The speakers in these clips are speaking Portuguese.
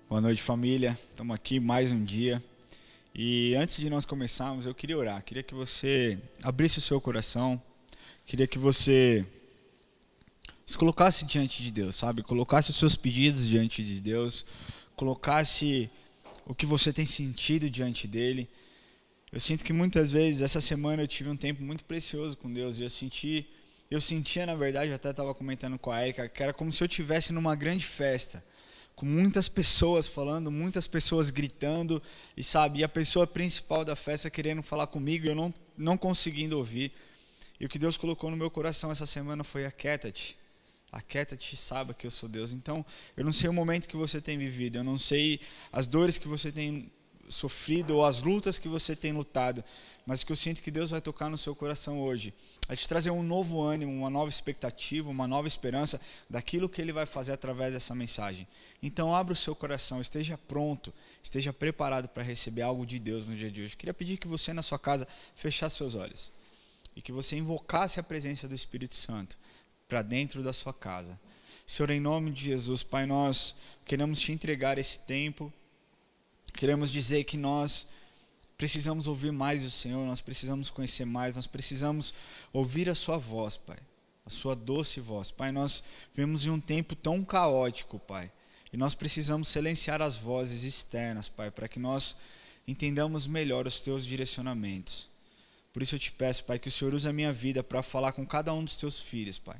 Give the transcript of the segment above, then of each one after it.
Boa noite, família. Estamos aqui mais um dia. E antes de nós começarmos, eu queria orar. Queria que você abrisse o seu coração. Queria que você se colocasse diante de Deus, sabe? Colocasse os seus pedidos diante de Deus. Colocasse o que você tem sentido diante dele. Eu sinto que muitas vezes, essa semana eu tive um tempo muito precioso com Deus. E eu sentia, na verdade, eu até estava comentando com a Erika, que era como se eu estivesse numa grande festa, com muitas pessoas falando, muitas pessoas gritando, e sabe, e a pessoa principal da festa querendo falar comigo e eu não conseguindo ouvir. E o que Deus colocou no meu coração essa semana foi: aquieta-te, saiba que eu sou Deus. Então, eu não sei o momento que você tem vivido, eu não sei as dores que você tem sofrido ou as lutas que você tem lutado, mas o que eu sinto que Deus vai tocar no seu coração hoje é te trazer um novo ânimo, uma nova expectativa, uma nova esperança daquilo que Ele vai fazer através dessa mensagem. Então abra o seu coração, esteja pronto, esteja preparado para receber algo de Deus no dia de hoje. Queria pedir que você na sua casa fechasse seus olhos e que você invocasse a presença do Espírito Santo para dentro da sua casa. Senhor, em nome de Jesus, Pai, nós queremos te entregar esse tempo. Queremos dizer que nós precisamos ouvir mais o Senhor, nós precisamos conhecer mais, nós precisamos ouvir a sua voz, Pai, a sua doce voz. Pai, nós vivemos em um tempo tão caótico, Pai, e nós precisamos silenciar as vozes externas, Pai, para que nós entendamos melhor os teus direcionamentos. Por isso eu te peço, Pai, que o Senhor use a minha vida para falar com cada um dos teus filhos, Pai.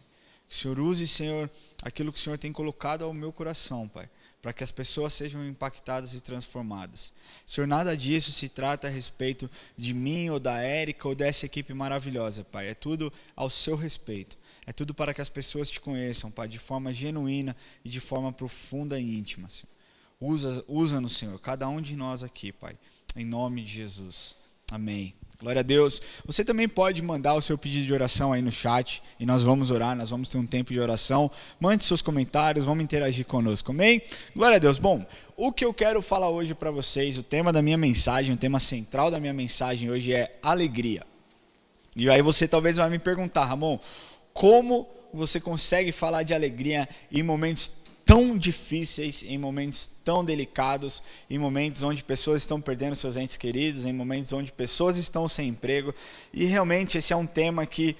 Que o Senhor use, Senhor, aquilo que o Senhor tem colocado ao meu coração, Pai, para que as pessoas sejam impactadas e transformadas. Senhor, nada disso se trata a respeito de mim ou da Erika ou dessa equipe maravilhosa, Pai. É tudo ao seu respeito. É tudo para que as pessoas te conheçam, Pai, de forma genuína e de forma profunda e íntima, Senhor. Usa-nos, Senhor, cada um de nós aqui, Pai, em nome de Jesus. Amém. Glória a Deus. Você também pode mandar o seu pedido de oração aí no chat e nós vamos orar, nós vamos ter um tempo de oração. Mande seus comentários, vamos interagir conosco, amém? Glória a Deus. Bom, o que eu quero falar hoje para vocês, o tema da minha mensagem, o tema central da minha mensagem hoje é alegria. E aí você talvez vai me perguntar: Ramon, como você consegue falar de alegria em momentos tão difíceis, em momentos tão delicados, em momentos onde pessoas estão perdendo seus entes queridos, em momentos onde pessoas estão sem emprego? E realmente esse é um tema que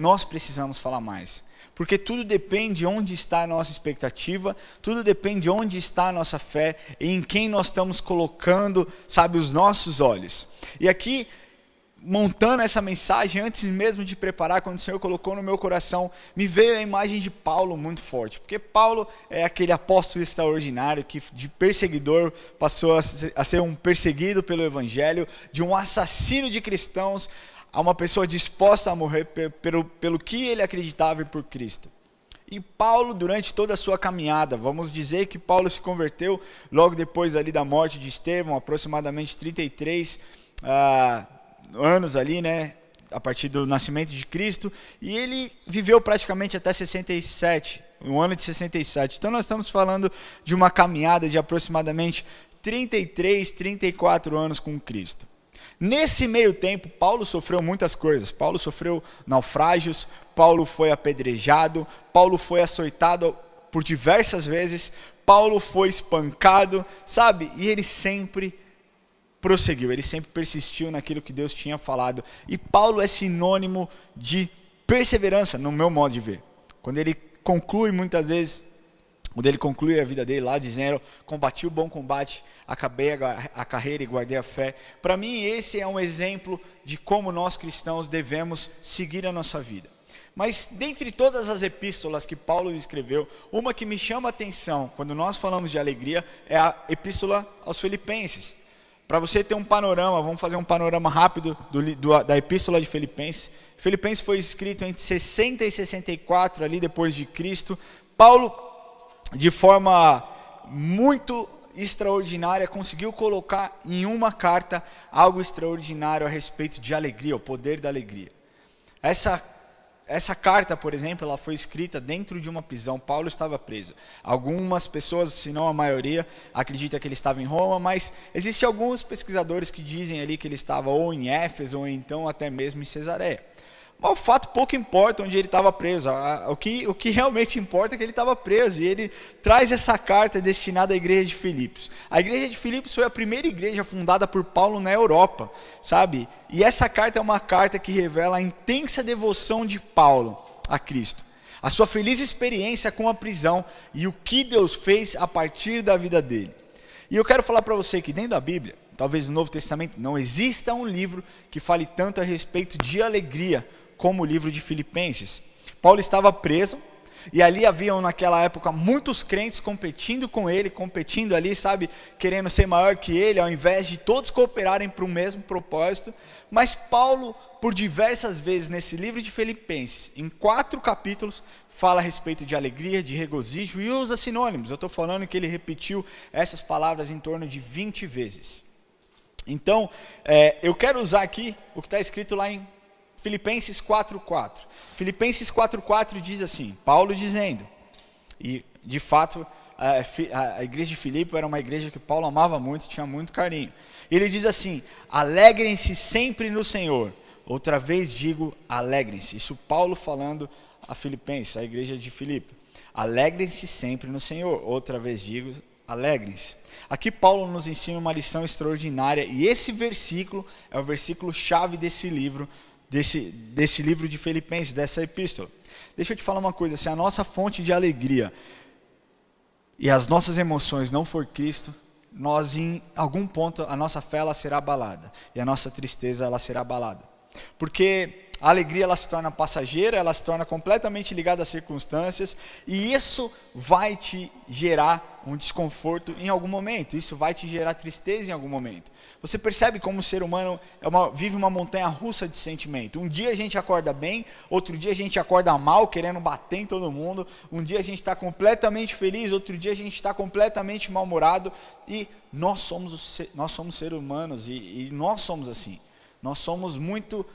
nós precisamos falar mais. Porque tudo depende de onde está a nossa expectativa, tudo depende de onde está a nossa fé e em quem nós estamos colocando, sabe, os nossos olhos. E aqui, montando essa mensagem, antes mesmo de preparar, quando o Senhor colocou no meu coração, me veio a imagem de Paulo muito forte, porque Paulo é aquele apóstolo extraordinário que de perseguidor passou a ser um perseguido pelo Evangelho, de um assassino de cristãos a uma pessoa disposta a morrer pelo que ele acreditava e por Cristo. E Paulo, durante toda a sua caminhada, vamos dizer que Paulo se converteu logo depois ali da morte de Estevão, aproximadamente 33 anos ali, né, a partir do nascimento de Cristo, e ele viveu praticamente até 67, no ano de 67. Então nós estamos falando de uma caminhada de aproximadamente 33, 34 anos com Cristo. Nesse meio tempo, Paulo sofreu muitas coisas. Paulo sofreu naufrágios, Paulo foi apedrejado, Paulo foi açoitado por diversas vezes, Paulo foi espancado, sabe? E ele sempre prosseguiu, ele sempre persistiu naquilo que Deus tinha falado. E Paulo é sinônimo de perseverança, no meu modo de ver. Quando ele conclui muitas vezes, quando ele conclui a vida dele lá dizendo: combati o bom combate, acabei a carreira e guardei a fé. Para mim esse é um exemplo de como nós cristãos devemos seguir a nossa vida. Mas dentre todas as epístolas que Paulo escreveu, uma que me chama a atenção quando nós falamos de alegria é a epístola aos Filipenses. Para você ter um panorama, vamos fazer um panorama rápido da epístola de Filipenses. Filipenses foi escrito entre 60 e 64 ali depois de Cristo. Paulo, de forma muito extraordinária, conseguiu colocar em uma carta algo extraordinário a respeito de alegria, o poder da alegria. Essa carta, por exemplo, ela foi escrita dentro de uma prisão. Paulo estava preso. Algumas pessoas, se não a maioria, acreditam que ele estava em Roma, mas existem alguns pesquisadores que dizem ali que ele estava ou em Éfeso ou então até mesmo em Cesareia. Mas o fato pouco importa onde ele estava preso. O que realmente importa é que ele estava preso. E ele traz essa carta destinada à igreja de Filipos. A igreja de Filipos foi a primeira igreja fundada por Paulo na Europa, sabe? E essa carta é uma carta que revela a intensa devoção de Paulo a Cristo, a sua feliz experiência com a prisão e o que Deus fez a partir da vida dele. E eu quero falar para você que dentro da Bíblia, talvez no Novo Testamento, não exista um livro que fale tanto a respeito de alegria como o livro de Filipenses. Paulo estava preso, e ali haviam naquela época muitos crentes competindo com ele, competindo ali, sabe, querendo ser maior que ele, ao invés de todos cooperarem para o mesmo propósito. Mas Paulo, por diversas vezes nesse livro de Filipenses, em 4 capítulos, fala a respeito de alegria, de regozijo e usa sinônimos. Eu estou falando que ele repetiu essas palavras em torno de 20 vezes. Então, eu quero usar aqui o que está escrito lá em Filipenses 4:4. Filipenses 4:4 diz assim, Paulo dizendo, e de fato a igreja de Filipe era uma igreja que Paulo amava muito, tinha muito carinho. Ele diz assim, alegrem-se sempre no Senhor. Outra vez digo, alegrem-se. Isso Paulo falando a Filipenses, a igreja de Filipe. Alegrem-se sempre no Senhor. Outra vez digo, alegrem-se. Aqui Paulo nos ensina uma lição extraordinária, e esse versículo é o versículo chave desse livro, desse livro de Filipenses, dessa epístola. Deixa eu te falar uma coisa, se a nossa fonte de alegria e as nossas emoções não for Cristo, nós em algum ponto a nossa fé ela será abalada, e a nossa tristeza ela será abalada, porque a alegria ela se torna passageira, ela se torna completamente ligada às circunstâncias, e isso vai te gerar um desconforto em algum momento, isso vai te gerar tristeza em algum momento. Você percebe como o ser humano vive uma montanha russa de sentimento. Um dia a gente acorda bem, outro dia a gente acorda mal, querendo bater em todo mundo, um dia a gente está completamente feliz, outro dia a gente está completamente mal-humorado, e nós somos seres humanos, e nós somos assim, nós somos muito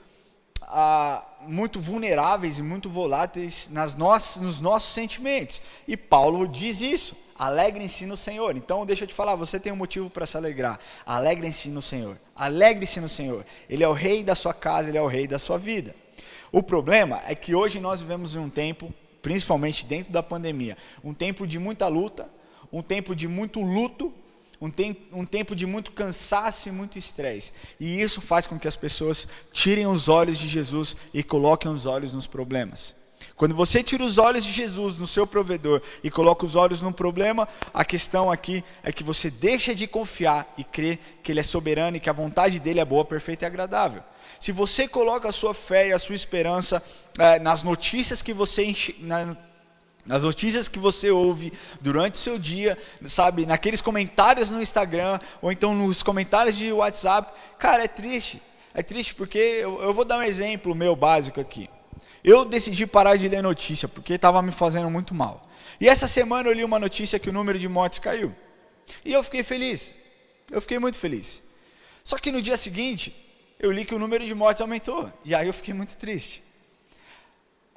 vulneráveis e muito voláteis nos nossos sentimentos, e Paulo diz isso, alegrem-se no Senhor. Então deixa eu te falar, você tem um motivo para se alegrar, alegrem-se no Senhor, alegre-se no Senhor, Ele é o rei da sua casa, Ele é o rei da sua vida. O problema é que hoje nós vivemos em um tempo, principalmente dentro da pandemia, um tempo de muita luta, um tempo de muito luto, um tempo de muito cansaço e muito estresse, e isso faz com que as pessoas tirem os olhos de Jesus e coloquem os olhos nos problemas. Quando você tira os olhos de Jesus no seu provedor e coloca os olhos no problema, a questão aqui é que você deixa de confiar e crer que Ele é soberano e que a vontade dEle é boa, perfeita e agradável. Se você coloca a sua fé e a sua esperança nas notícias que você nas notícias que você ouve durante o seu dia, sabe, naqueles comentários no Instagram, ou então nos comentários de WhatsApp, cara, é triste porque eu vou dar um exemplo meu básico aqui. Eu decidi parar de ler notícia, porque estava me fazendo muito mal, e essa semana eu li uma notícia que o número de mortes caiu, e eu fiquei feliz, eu fiquei muito feliz, só que no dia seguinte, eu li que o número de mortes aumentou, e aí eu fiquei muito triste.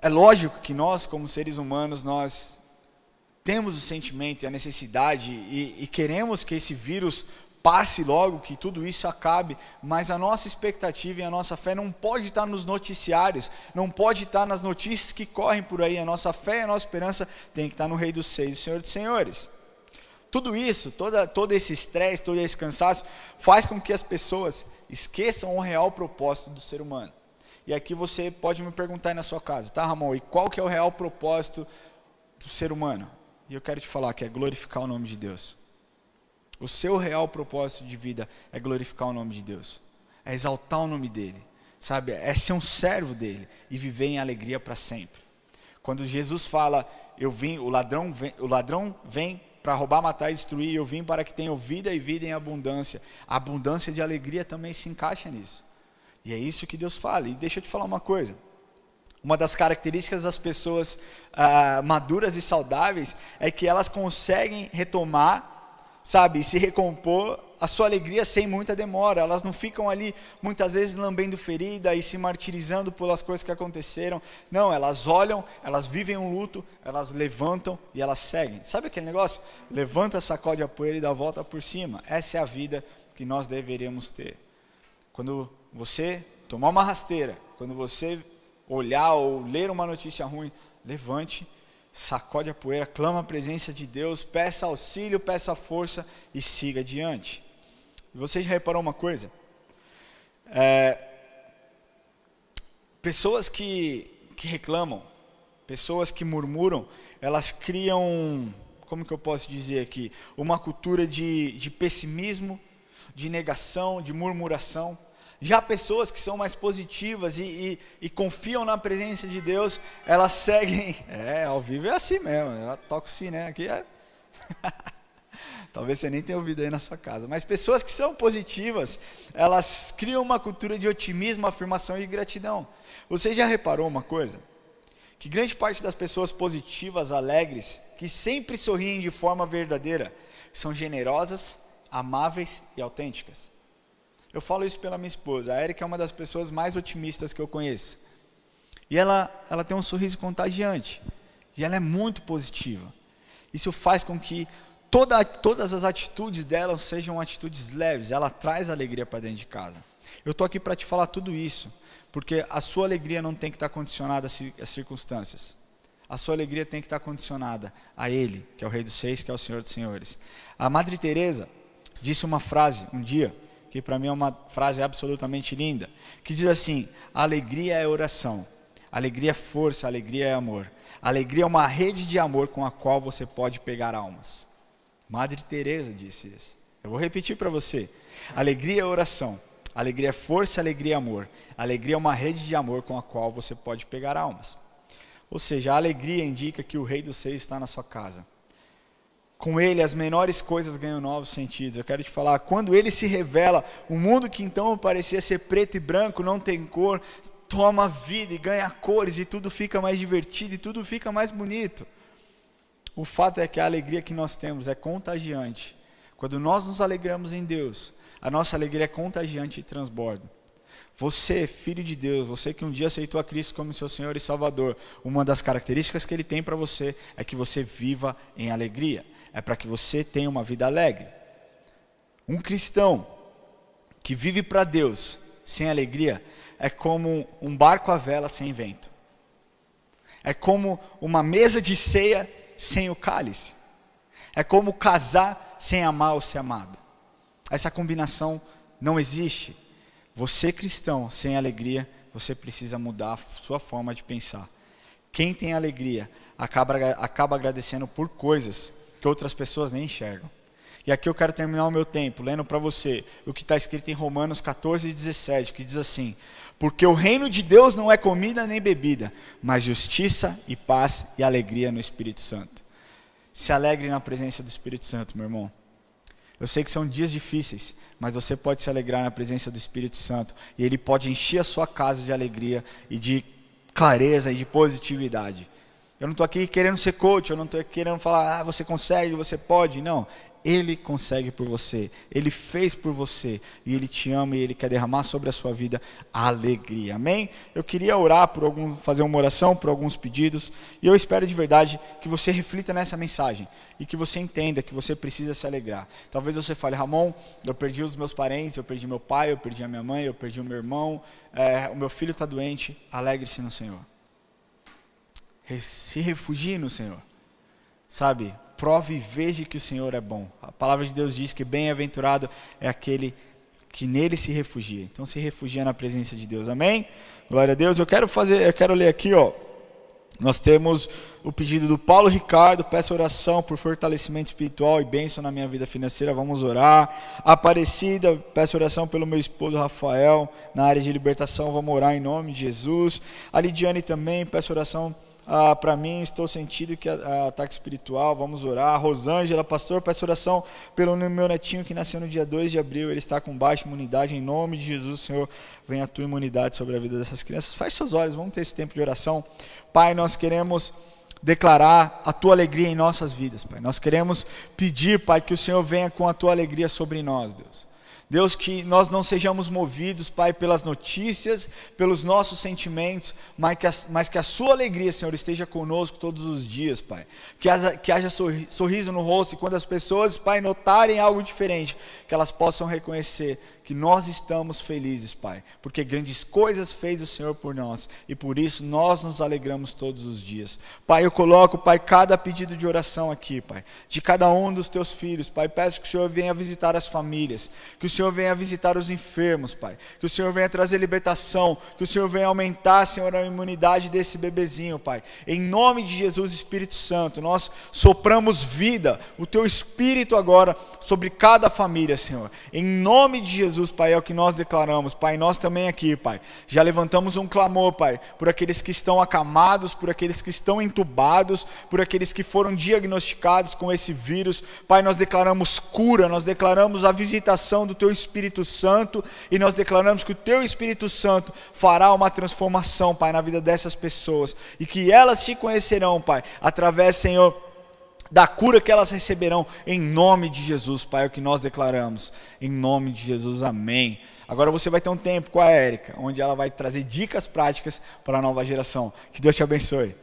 É lógico que nós, como seres humanos, nós temos o sentimento e a necessidade e queremos que esse vírus passe logo, que tudo isso acabe, mas a nossa expectativa e a nossa fé não pode estar nos noticiários, não pode estar nas notícias que correm por aí. A nossa fé e a nossa esperança tem que estar no Rei dos Seis, o Senhor dos Senhores. Tudo isso, todo esse estresse, todo esse cansaço, faz com que as pessoas esqueçam o real propósito do ser humano. E aqui você pode me perguntar aí na sua casa, tá, Ramon? E qual que é o real propósito do ser humano? E eu quero te falar que é glorificar o nome de Deus. O seu real propósito de vida é glorificar o nome de Deus, é exaltar o nome dEle, sabe? É ser um servo dEle e viver em alegria para sempre. Quando Jesus fala, o ladrão vem para roubar, matar e destruir, eu vim para que tenham vida e vida em abundância. A abundância de alegria também se encaixa nisso. E é isso que Deus fala. E deixa eu te falar uma coisa. Uma das características das pessoas maduras e saudáveis é que elas conseguem retomar, sabe, se recompor a sua alegria sem muita demora. Elas não ficam ali muitas vezes lambendo ferida e se martirizando pelas coisas que aconteceram. Não, elas olham, elas vivem um luto, elas levantam e elas seguem. Sabe aquele negócio? Levanta, sacode a poeira e dá a volta por cima. Essa é a vida que nós deveríamos ter. Quando você tomar uma rasteira, quando você olhar ou ler uma notícia ruim, levante, sacode a poeira, clama a presença de Deus, peça auxílio, peça força e siga adiante. Você já reparou uma coisa? Pessoas que reclamam, pessoas que murmuram, elas criam, como que eu posso dizer aqui, uma cultura de pessimismo, de negação, de murmuração. Já pessoas que são mais positivas e confiam na presença de Deus, elas seguem, ao vivo é assim mesmo, eu toco sim, né, aqui é... Talvez você nem tenha ouvido aí na sua casa, mas pessoas que são positivas, elas criam uma cultura de otimismo, afirmação e gratidão. Você já reparou uma coisa? Que grande parte das pessoas positivas, alegres, que sempre sorriem de forma verdadeira, são generosas, amáveis e autênticas. Eu falo isso pela minha esposa. A Érica é uma das pessoas mais otimistas que eu conheço. E ela tem um sorriso contagiante. E ela é muito positiva. Isso faz com que todas as atitudes dela sejam atitudes leves. Ela traz alegria para dentro de casa. Eu estou aqui para te falar tudo isso, porque a sua alegria não tem que estar condicionada às circunstâncias. A sua alegria tem que estar condicionada a Ele, que é o Rei dos Reis, que é o Senhor dos Senhores. A Madre Teresa disse uma frase um dia, que para mim é uma frase absolutamente linda, que diz assim: a alegria é oração, a alegria é força, a alegria é amor. A alegria é uma rede de amor com a qual você pode pegar almas. Madre Teresa disse isso. Eu vou repetir para você. Alegria é oração, alegria é força, alegria é amor. A alegria é uma rede de amor com a qual você pode pegar almas. Ou seja, a alegria indica que o Rei dos Reis está na sua casa. Com Ele as menores coisas ganham novos sentidos. Eu quero te falar, quando Ele se revela, o mundo que então parecia ser preto e branco, não tem cor, toma vida e ganha cores e tudo fica mais divertido e tudo fica mais bonito. O fato é que a alegria que nós temos é contagiante. Quando nós nos alegramos em Deus, a nossa alegria é contagiante e transborda. Você, filho de Deus, você que um dia aceitou a Cristo como seu Senhor e Salvador, uma das características que Ele tem para você é que você viva em alegria. É para que você tenha uma vida alegre. Um cristão que vive para Deus sem alegria é como um barco à vela sem vento. É como uma mesa de ceia sem o cálice. É como casar sem amar ou ser amado. Essa combinação não existe. Você cristão sem alegria, você precisa mudar a sua forma de pensar. Quem tem alegria acaba agradecendo por coisas que outras pessoas nem enxergam. E aqui eu quero terminar o meu tempo lendo para você o que está escrito em Romanos 14:17, que diz assim: porque o reino de Deus não é comida nem bebida, mas justiça e paz e alegria no Espírito Santo. Se alegre na presença do Espírito Santo, meu irmão. Eu sei que são dias difíceis, mas você pode se alegrar na presença do Espírito Santo, e Ele pode encher a sua casa de alegria e de clareza e de positividade. Eu não estou aqui querendo ser coach, eu não estou querendo falar, você consegue, você pode. Não, Ele consegue por você, Ele fez por você, e Ele te ama e Ele quer derramar sobre a sua vida alegria, amém? Eu queria orar fazer uma oração por alguns pedidos, e eu espero de verdade que você reflita nessa mensagem, e que você entenda que você precisa se alegrar. Talvez você fale, Ramon, eu perdi os meus parentes, eu perdi meu pai, eu perdi a minha mãe, eu perdi o meu irmão, o meu filho está doente. Alegre-se no Senhor. Se refugie no Senhor, sabe, prove e veja que o Senhor é bom. A palavra de Deus diz que bem-aventurado é aquele que nele se refugia. Então se refugia na presença de Deus, amém? Glória a Deus. Eu quero ler aqui, nós temos o pedido do Paulo Ricardo: peço oração por fortalecimento espiritual e bênção na minha vida financeira, vamos orar. Aparecida, peço oração pelo meu esposo Rafael, na área de libertação, vamos orar em nome de Jesus. A Lidiane também, peço oração para mim, estou sentindo que ataque espiritual, vamos orar. Rosângela, pastor, peço oração pelo meu netinho que nasceu no dia 2 de abril, ele está com baixa imunidade, em nome de Jesus, Senhor, venha a tua imunidade sobre a vida dessas crianças. Feche seus olhos, vamos ter esse tempo de oração. Pai, nós queremos declarar a tua alegria em nossas vidas, Pai. Nós queremos pedir, Pai, que o Senhor venha com a tua alegria sobre nós, Deus. Deus, que nós não sejamos movidos, Pai, pelas notícias, pelos nossos sentimentos, mas que a sua alegria, Senhor, esteja conosco todos os dias, Pai. Que haja sorriso no rosto, e quando as pessoas, Pai, notarem algo diferente, que elas possam reconhecer que nós estamos felizes, Pai, porque grandes coisas fez o Senhor por nós, e por isso nós nos alegramos todos os dias. Pai, eu coloco, Pai, cada pedido de oração aqui, Pai, de cada um dos teus filhos, Pai, peço que o Senhor venha visitar as famílias, que o Senhor venha visitar os enfermos, Pai, que o Senhor venha trazer libertação, que o Senhor venha aumentar, Senhor, a imunidade desse bebezinho, Pai, em nome de Jesus, Espírito Santo, nós sopramos vida, o teu Espírito agora, sobre cada família, Senhor, em nome de Jesus, Pai, é o que nós declaramos, Pai, nós também aqui, Pai, já levantamos um clamor, Pai, por aqueles que estão acamados, por aqueles que estão entubados, por aqueles que foram diagnosticados com esse vírus, Pai, nós declaramos cura, nós declaramos a visitação do Teu Espírito Santo, e nós declaramos que o Teu Espírito Santo fará uma transformação, Pai, na vida dessas pessoas, e que elas Te conhecerão, Pai, através, Senhor, da cura que elas receberão, em nome de Jesus, Pai, é o que nós declaramos, em nome de Jesus, amém. Agora você vai ter um tempo com a Érica, onde ela vai trazer dicas práticas para a nova geração. Que Deus te abençoe.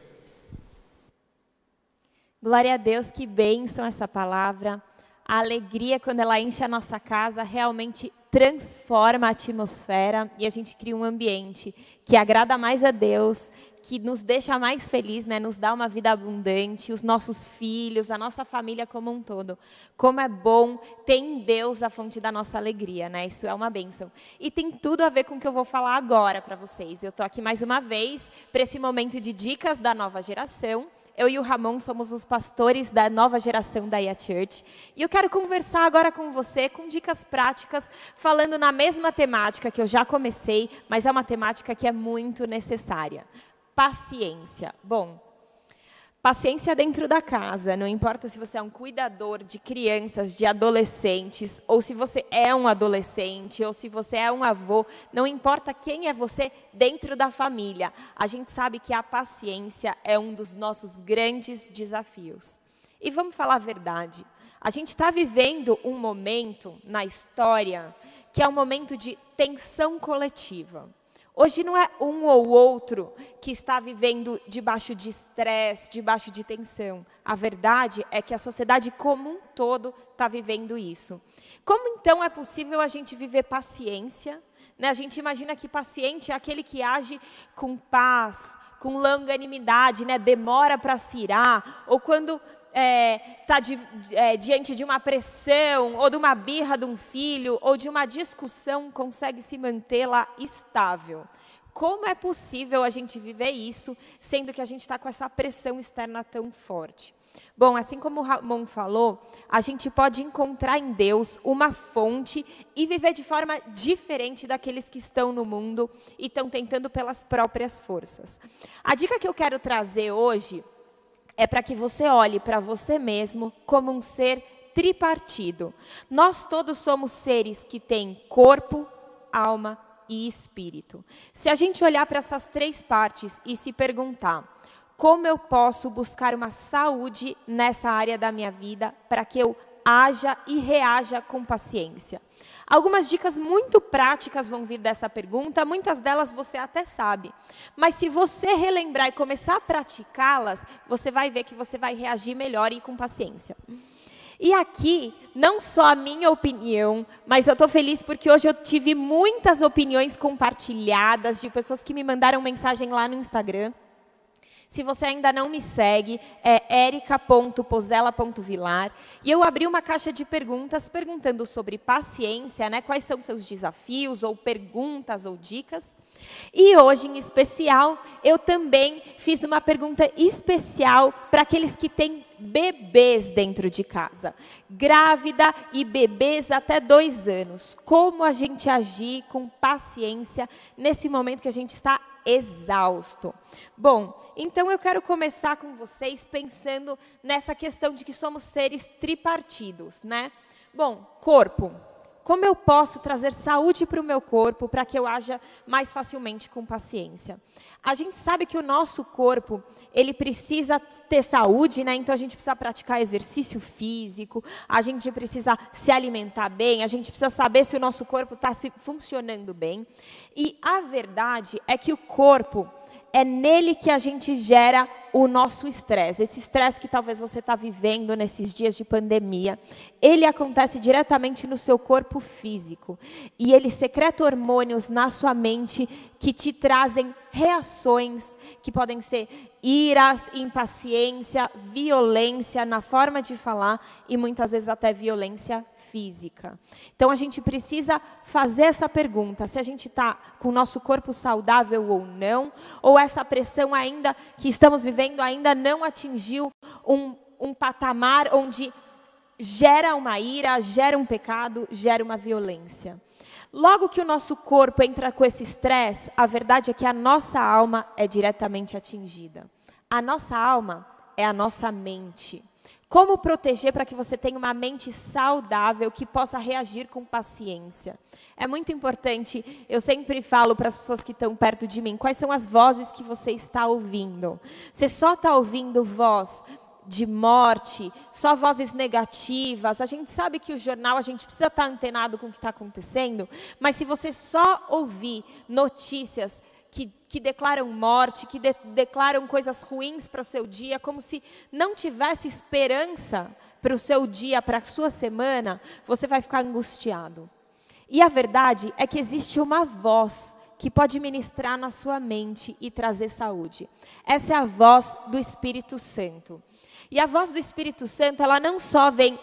Glória a Deus, que bênção essa palavra. A alegria, quando ela enche a nossa casa, realmente transforma a atmosfera e a gente cria um ambiente que agrada mais a Deus, que nos deixa mais feliz, né? Nos dá uma vida abundante, os nossos filhos, a nossa família como um todo. Como é bom ter em Deus a fonte da nossa alegria, né? Isso é uma bênção. E tem tudo a ver com o que eu vou falar agora para vocês. Eu estou aqui mais uma vez para esse momento de dicas da nova geração. Eu e o Ramon somos os pastores da nova geração da IA Church. E eu quero conversar agora com você, com dicas práticas, falando na mesma temática que eu já comecei, mas é uma temática que é muito necessária. Paciência. Bom, paciência dentro da casa. Não importa se você é um cuidador de crianças, de adolescentes, ou se você é um adolescente, ou se você é um avô, não importa quem é você dentro da família. A gente sabe que a paciência é um dos nossos grandes desafios. E vamos falar a verdade. A gente está vivendo um momento na história que é um momento de tensão coletiva. Hoje não é um ou outro que está vivendo debaixo de estresse, debaixo de tensão. A verdade é que a sociedade como um todo está vivendo isso. Como então é possível a gente viver paciência? Né? A gente imagina que paciente é aquele que age com paz, com longanimidade, né? Demora para se irar, ou quando está diante de uma pressão, ou de uma birra de um filho, ou de uma discussão, consegue se manter lá estável. Como é possível a gente viver isso, sendo que a gente está com essa pressão externa tão forte? Bom, assim como o Ramon falou, a gente pode encontrar em Deus uma fonte e viver de forma diferente daqueles que estão no mundo e estão tentando pelas próprias forças. A dica que eu quero trazer hoje é para que você olhe para você mesmo como um ser tripartido. Nós todos somos seres que têm corpo, alma e espírito. Se a gente olhar para essas três partes e se perguntar, como eu posso buscar uma saúde nessa área da minha vida para que eu haja e reaja com paciência? Algumas dicas muito práticas vão vir dessa pergunta, muitas delas você até sabe. Mas se você relembrar e começar a praticá-las, você vai ver que você vai reagir melhor e com paciência. E aqui, não só a minha opinião, mas eu estou feliz porque hoje eu tive muitas opiniões compartilhadas de pessoas que me mandaram mensagem lá no Instagram. Se você ainda não me segue, é erica.pozella.vilar. E eu abri uma caixa de perguntas perguntando sobre paciência, né? Quais são os seus desafios, ou perguntas, ou dicas. E hoje, em especial, eu também fiz uma pergunta especial para aqueles que têm bebês dentro de casa. Grávida e bebês até 2 anos. Como a gente agir com paciência nesse momento que a gente está exausto. Bom, então eu quero começar com vocês pensando nessa questão de que somos seres tripartidos, né? Bom, corpo. como eu posso trazer saúde para o meu corpo para que eu haja mais facilmente com paciência? A gente sabe que o nosso corpo, ele precisa ter saúde, né? Então a gente precisa praticar exercício físico, a gente precisa se alimentar bem, a gente precisa saber se o nosso corpo está funcionando bem. E a verdade é que o corpo, é nele que a gente gera o nosso estresse. Esse estresse que talvez você está vivendo nesses dias de pandemia, ele acontece diretamente no seu corpo físico. E ele secreta hormônios na sua mente que te trazem reações que podem ser iras, impaciência, violência na forma de falar e muitas vezes até violência física. Então a gente precisa fazer essa pergunta, se a gente está com o nosso corpo saudável ou não, ou essa pressão ainda que estamos vivendo ainda não atingiu um patamar onde gera uma ira, gera um pecado, gera uma violência. Logo que o nosso corpo entra com esse estresse, a verdade é que a nossa alma é diretamente atingida. A nossa alma é a nossa mente. Como proteger para que você tenha uma mente saudável que possa reagir com paciência? É muito importante, eu sempre falo para as pessoas que estão perto de mim, quais são as vozes que você está ouvindo? Você só está ouvindo voz de morte, só vozes negativas? A gente sabe que o jornal, a gente precisa estar antenado com o que está acontecendo, mas se você só ouvir notícias que declaram morte, que declaram coisas ruins para o seu dia, como se não tivesse esperança para o seu dia, para a sua semana, você vai ficar angustiado. E a verdade é que existe uma voz que pode ministrar na sua mente e trazer saúde. Essa é a voz do Espírito Santo. E a voz do Espírito Santo, ela não só vem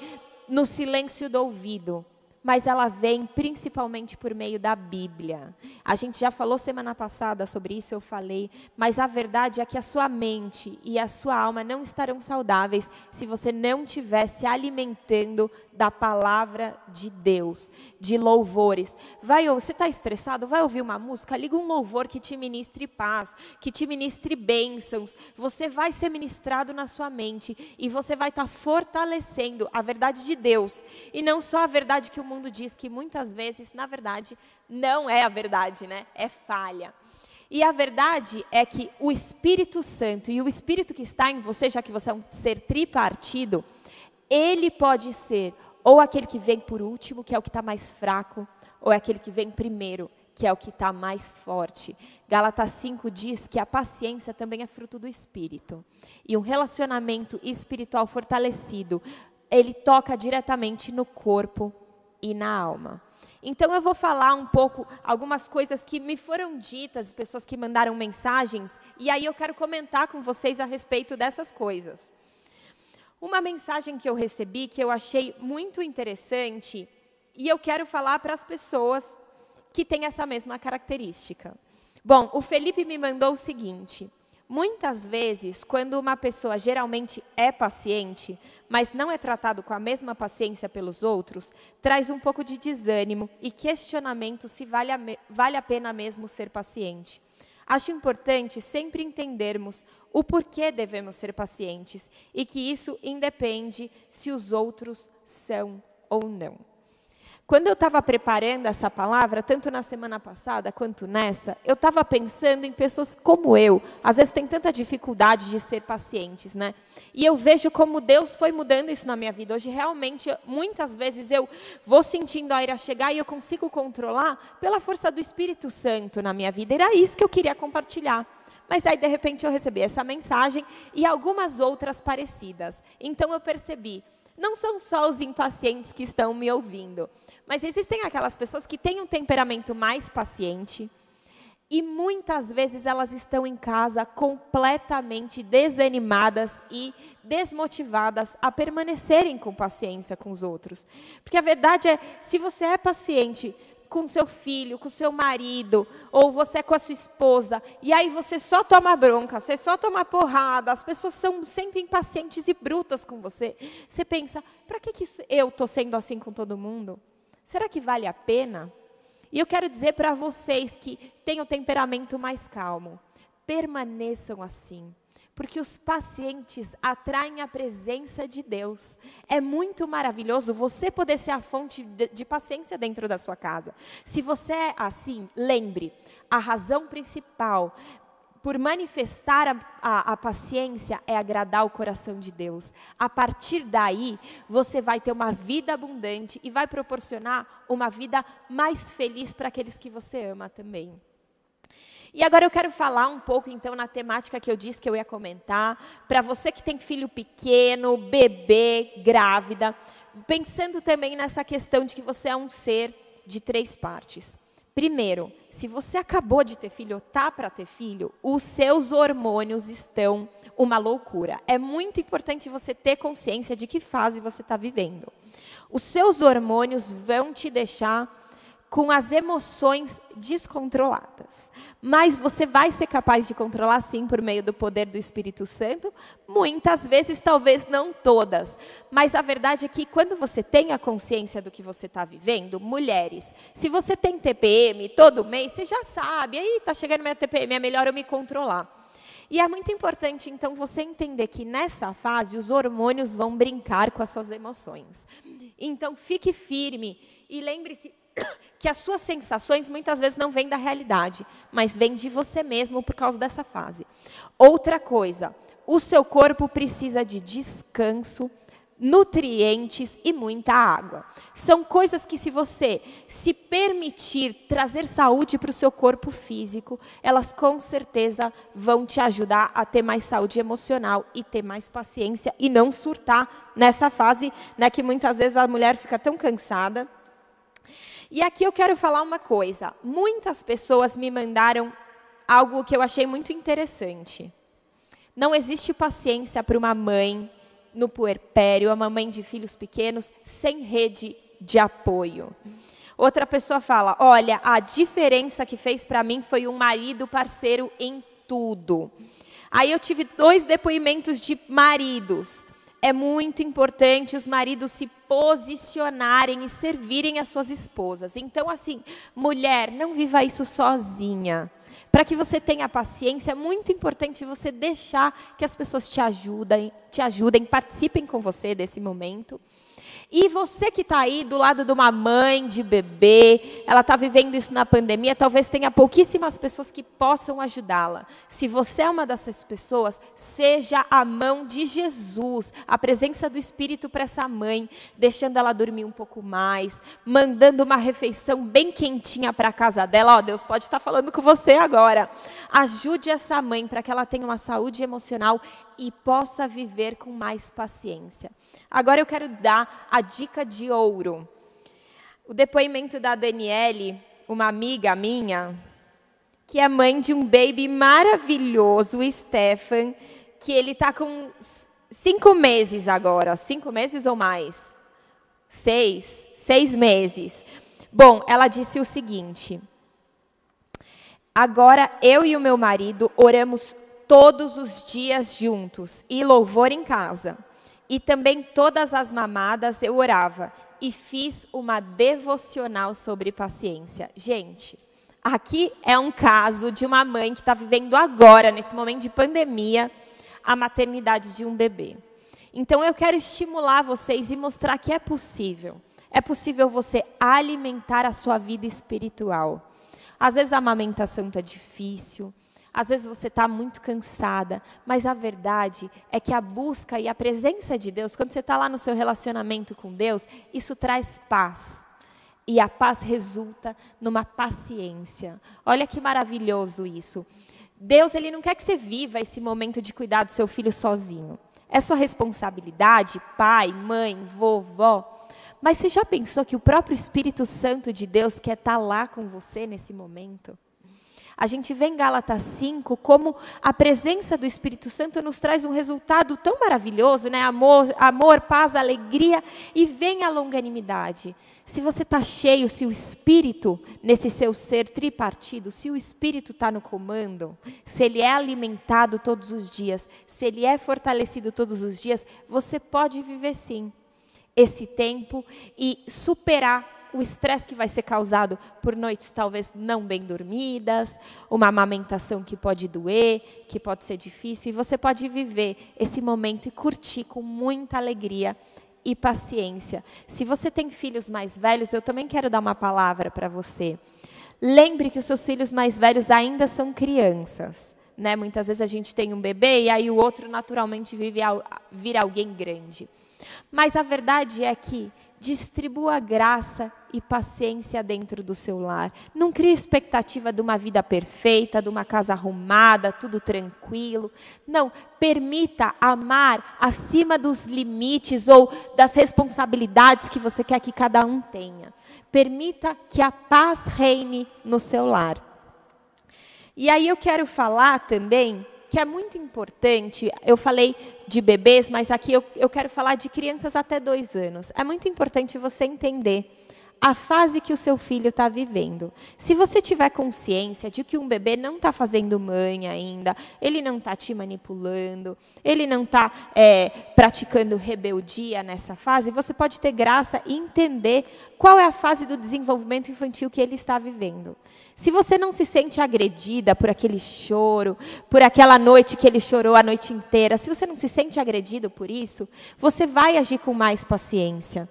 no silêncio do ouvido, mas ela vem principalmente por meio da Bíblia. A gente já falou semana passada sobre isso, eu falei, mas a verdade é que a sua mente e a sua alma não estarão saudáveis se você não estiver se alimentando da palavra de Deus, de louvores. Você está estressado? Vai ouvir uma música? Liga um louvor que te ministre paz, que te ministre bênçãos. Você vai ser ministrado na sua mente e você vai estar fortalecendo a verdade de Deus. E não só a verdade que o mundo diz, que muitas vezes, na verdade, não é a verdade, né? É falha. E a verdade é que o Espírito Santo e o Espírito que está em você, já que você é um ser tripartido, ele pode ser ou aquele que vem por último, que é o que está mais fraco, ou é aquele que vem primeiro, que é o que está mais forte. Gálatas 5 diz que a paciência também é fruto do Espírito. E um relacionamento espiritual fortalecido, ele toca diretamente no corpo e na alma. Então eu vou falar um pouco, algumas coisas que me foram ditas, pessoas que mandaram mensagens, e aí eu quero comentar com vocês a respeito dessas coisas. Uma mensagem que eu recebi, que eu achei muito interessante, e eu quero falar para as pessoas que têm essa mesma característica. Bom, o Felipe me mandou o seguinte: muitas vezes, quando uma pessoa geralmente é paciente, mas não é tratado com a mesma paciência pelos outros, traz um pouco de desânimo e questionamento se vale a pena mesmo ser paciente. Acho importante sempre entendermos o porquê devemos ser pacientes e que isso independe se os outros são ou não. Quando eu estava preparando essa palavra, tanto na semana passada quanto nessa, eu estava pensando em pessoas como eu. Às vezes tem tanta dificuldade de ser pacientes, né? E eu vejo como Deus foi mudando isso na minha vida. Hoje, realmente, muitas vezes eu vou sentindo a ira chegar e eu consigo controlar pela força do Espírito Santo na minha vida. Era isso que eu queria compartilhar. Mas aí, de repente, eu recebi essa mensagem e algumas outras parecidas. Então, eu percebi, não são só os impacientes que estão me ouvindo, mas existem aquelas pessoas que têm um temperamento mais paciente e muitas vezes elas estão em casa completamente desanimadas e desmotivadas a permanecerem com paciência com os outros. Porque a verdade é, se você é paciente com seu filho, com seu marido, ou você é com a sua esposa, e aí você só toma bronca, você só toma porrada, as pessoas são sempre impacientes e brutas com você. Você pensa, para que eu estou sendo assim com todo mundo? Será que vale a pena? E eu quero dizer para vocês que têm o temperamento mais calmo, permaneçam assim. Porque os pacientes atraem a presença de Deus. É muito maravilhoso você poder ser a fonte de paciência dentro da sua casa. Se você é assim, lembre, a razão principal por manifestar a paciência é agradar o coração de Deus. A partir daí, você vai ter uma vida abundante e vai proporcionar uma vida mais feliz para aqueles que você ama também. E agora eu quero falar um pouco, então, na temática que eu disse que eu ia comentar, para você que tem filho pequeno, bebê, grávida, pensando também nessa questão de que você é um ser de 3 partes. Primeiro, se você acabou de ter filho ou está para ter filho, os seus hormônios estão uma loucura. É muito importante você ter consciência de que fase você está vivendo. Os seus hormônios vão te deixar com as emoções descontroladas. Mas você vai ser capaz de controlar, sim, por meio do poder do Espírito Santo. Muitas vezes, talvez não todas. Mas a verdade é que quando você tem a consciência do que você está vivendo, mulheres, se você tem TPM todo mês, você já sabe, aí está chegando minha TPM, é melhor eu me controlar. E é muito importante, então, você entender que nessa fase os hormônios vão brincar com as suas emoções. Então, fique firme e lembre-se que as suas sensações muitas vezes não vêm da realidade, mas vêm de você mesmo por causa dessa fase. Outra coisa, o seu corpo precisa de descanso, nutrientes e muita água. São coisas que, se você se permitir trazer saúde para o seu corpo físico, elas com certeza vão te ajudar a ter mais saúde emocional e ter mais paciência e não surtar nessa fase, né, que muitas vezes a mulher fica tão cansada. E aqui eu quero falar uma coisa. Muitas pessoas me mandaram algo que eu achei muito interessante. Não existe paciência para uma mãe no puerpério, uma mãe de filhos pequenos, sem rede de apoio. Outra pessoa fala, olha, a diferença que fez para mim foi um marido parceiro em tudo. Aí eu tive 2 depoimentos de maridos. É muito importante os maridos se posicionarem e servirem as suas esposas. Então, assim, mulher, não viva isso sozinha. Para que você tenha paciência, é muito importante você deixar que as pessoas te ajudem, participem com você desse momento. E você que está aí do lado de uma mãe de bebê, ela está vivendo isso na pandemia, talvez tenha pouquíssimas pessoas que possam ajudá-la. Se você é uma dessas pessoas, seja a mão de Jesus, a presença do Espírito para essa mãe, deixando ela dormir um pouco mais, mandando uma refeição bem quentinha para a casa dela. Ó, Deus pode estar falando com você agora. Ajude essa mãe para que ela tenha uma saúde emocional e possa viver com mais paciência. Agora eu quero dar a dica de ouro. O depoimento da Daniele, uma amiga minha, que é mãe de um baby maravilhoso, o Stefan, que ele está com 5 meses agora. 5 meses ou mais? 6 meses. Bom, ela disse o seguinte: agora eu e o meu marido oramos todos os dias juntos, e louvor em casa. E também todas as mamadas eu orava, e fiz uma devocional sobre paciência. Gente, aqui é um caso de uma mãe que está vivendo agora, nesse momento de pandemia, a maternidade de um bebê. Então eu quero estimular vocês e mostrar que é possível. É possível você alimentar a sua vida espiritual. Às vezes a amamentação está difícil, às vezes você está muito cansada, mas a verdade é que a busca e a presença de Deus, quando você está lá no seu relacionamento com Deus, isso traz paz. E a paz resulta numa paciência. Olha que maravilhoso isso. Deus, Ele não quer que você viva esse momento de cuidar do seu filho sozinho. É sua responsabilidade, pai, mãe, vovó. Mas você já pensou que o próprio Espírito Santo de Deus quer estar lá com você nesse momento? A gente vê em Gálatas 5 como a presença do Espírito Santo nos traz um resultado tão maravilhoso, né? Amor, paz, alegria, e vem a longanimidade. Se você está cheio, se o Espírito, nesse seu ser tripartido, se o Espírito está no comando, se ele é alimentado todos os dias, se ele é fortalecido todos os dias, você pode viver sim esse tempo e superar o estresse que vai ser causado por noites talvez não bem dormidas, uma amamentação que pode doer, que pode ser difícil, e você pode viver esse momento e curtir com muita alegria e paciência. Se você tem filhos mais velhos, eu também quero dar uma palavra para você. Lembre que os seus filhos mais velhos ainda são crianças, né? Muitas vezes a gente tem um bebê e aí o outro naturalmente vira alguém grande. Mas a verdade é que distribua graça e paciência dentro do seu lar. Não crie expectativa de uma vida perfeita, de uma casa arrumada, tudo tranquilo. Não, permita amar acima dos limites ou das responsabilidades que você quer que cada um tenha. Permita que a paz reine no seu lar. E aí eu quero falar também que é muito importante, eu falei de bebês, mas aqui eu quero falar de crianças até 2 anos. É muito importante você entender a fase que o seu filho está vivendo. Se você tiver consciência de que um bebê não está fazendo mãe ainda, ele não está te manipulando, ele não está praticando rebeldia nessa fase, você pode ter graça e entender qual é a fase do desenvolvimento infantil que ele está vivendo. Se você não se sente agredida por aquele choro, por aquela noite que ele chorou a noite inteira, se você não se sente agredido por isso, você vai agir com mais paciência.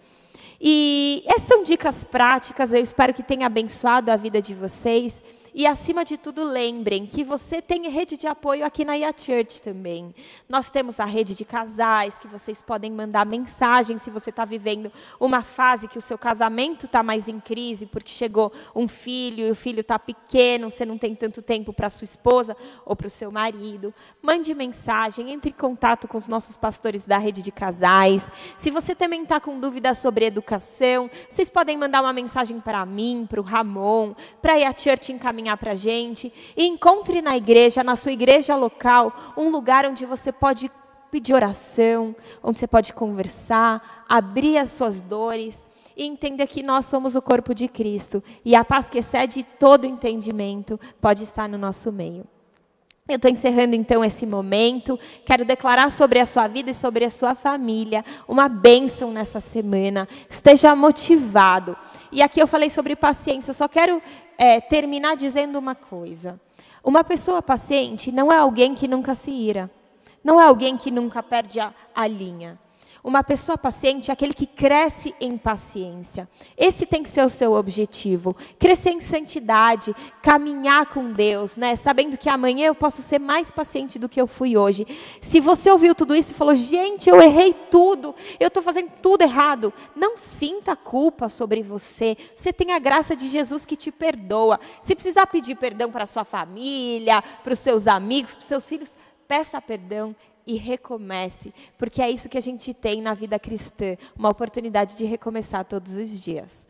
E essas são dicas práticas, eu espero que tenha abençoado a vida de vocês. E, acima de tudo, lembrem que você tem rede de apoio aqui na IA Church também. Nós temos a rede de casais, que vocês podem mandar mensagem se você está vivendo uma fase que o seu casamento está mais em crise, porque chegou um filho e o filho está pequeno, você não tem tanto tempo para a sua esposa ou para o seu marido. Mande mensagem, entre em contato com os nossos pastores da rede de casais. Se você também está com dúvidas sobre educação, vocês podem mandar uma mensagem para mim, para o Ramon, para a IA Church encaminhar para a gente, e encontre na igreja, na sua igreja local, um lugar onde você pode pedir oração, onde você pode conversar, abrir as suas dores e entender que nós somos o corpo de Cristo e a paz que excede todo entendimento pode estar no nosso meio. Eu estou encerrando então esse momento, quero declarar sobre a sua vida e sobre a sua família uma bênção nessa semana, esteja motivado. E aqui eu falei sobre paciência, eu só quero terminar dizendo uma coisa. Uma pessoa paciente não é alguém que nunca se ira, não é alguém que nunca perde a linha. Uma pessoa paciente é aquele que cresce em paciência. Esse tem que ser o seu objetivo. Crescer em santidade, caminhar com Deus, né? Sabendo que amanhã eu posso ser mais paciente do que eu fui hoje. Se você ouviu tudo isso e falou, gente, eu errei tudo, eu estou fazendo tudo errado, não sinta culpa sobre você. Você tem a graça de Jesus que te perdoa. Se precisar pedir perdão para a sua família, para os seus amigos, para os seus filhos, peça perdão e recomece, porque é isso que a gente tem na vida cristã, uma oportunidade de recomeçar todos os dias.